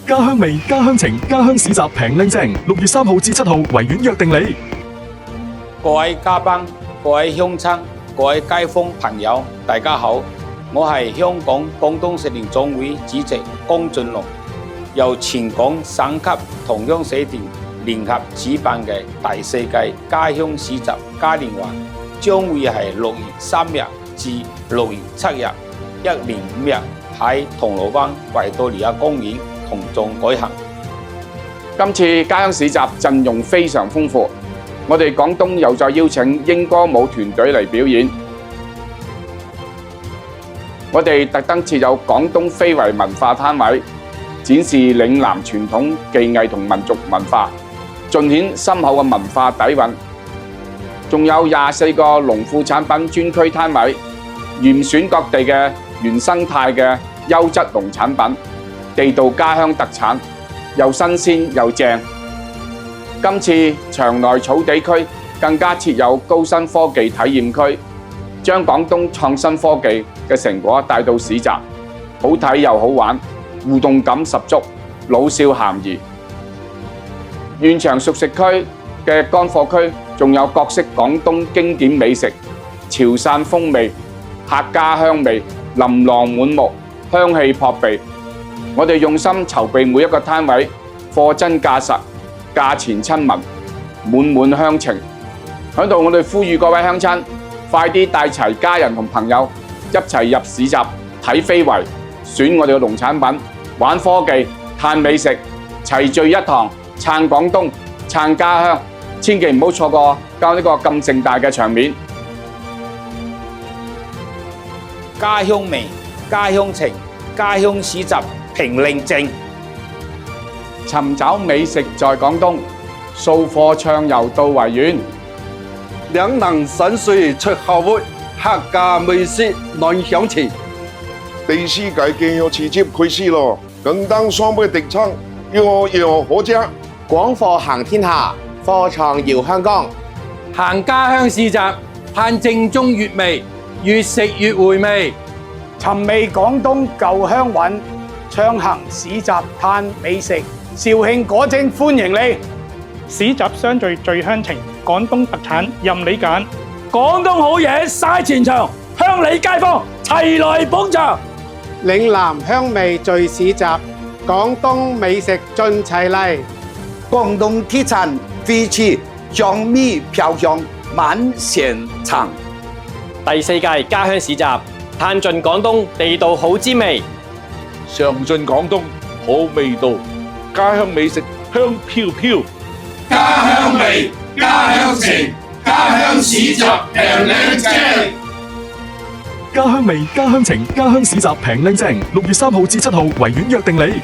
家鄉味、家鄉情、家鄉市集平靚正，6月3號至7號，維園約定你。各位嘉賓、各位鄉親、各位街坊朋友，大家好，我係香港廣東食聯總會主席江俊龍，由全港省級同鄉社團聯合主辦嘅第4屆家鄉市集嘉年華，將會係6月3日至6月7日，一連5日喺銅鑼灣維多利亞公園同眾舉行。今次家鄉市集陣容非常豐富，我哋廣東又再邀請英歌舞團隊嚟表演。我哋特登設有廣東非遺文化攤位，展示嶺南傳統技藝同民族文化，盡顯深厚嘅文化底蘊。仲有24個農副產品專區攤位，嚴選各地嘅原生態嘅優質農產品，地道家鄉特產，又新鮮又正。今次場內草地區更加設有高新科技體驗區，將廣東創新科技嘅成果帶到市集，好睇又好玩，互動感十足，老少咸宜。現場熟食區嘅乾貨區仲有各式廣東經典美食，潮汕風味、客家香味，琳琅滿目，香氣撲鼻。我哋用心籌備每一個攤位，貨真價實，價錢親民，滿滿鄉情。喺度我哋呼籲各位鄉親，快啲帶齊家人同朋友一齊入市集睇非遺，選我哋嘅農產品，玩科技，嘆美食，齊聚一堂，撐廣東，撐家鄉，千祈唔好錯過呢個咁盛大嘅場面。家鄉味、家鄉情、家鄉市集平靚正，尋找美食在廣東，掃貨暢遊到維園。嶺南山水出校會，客家美食難享前。第4屆家鄉市集開始咯，廣東雙倍特產，樣樣好食。廣貨行天下，貨場搖香江。行家鄉市集，嘆正宗粵味，越食越回味。尋味廣東舊鄉韻，暢行市集嘆美食。肇慶果蒸歡迎你，市集相聚最鄉情，廣東特產任你揀，廣東好嘢晒前場，鄉里街坊齊來捧場。嶺南香味聚市集，廣東美食盡齊嚟。廣東特產飛翅、醬米飄香滿現場。第4屆家鄉市集，嘆盡廣東地道好滋味，嘗盡廣東好味道，家鄉美食香飄飄。家鄉味、家鄉情、家鄉市集平靚正。家鄉味、家鄉情、家鄉市集平靚正，6月3號至7號，維園約定你。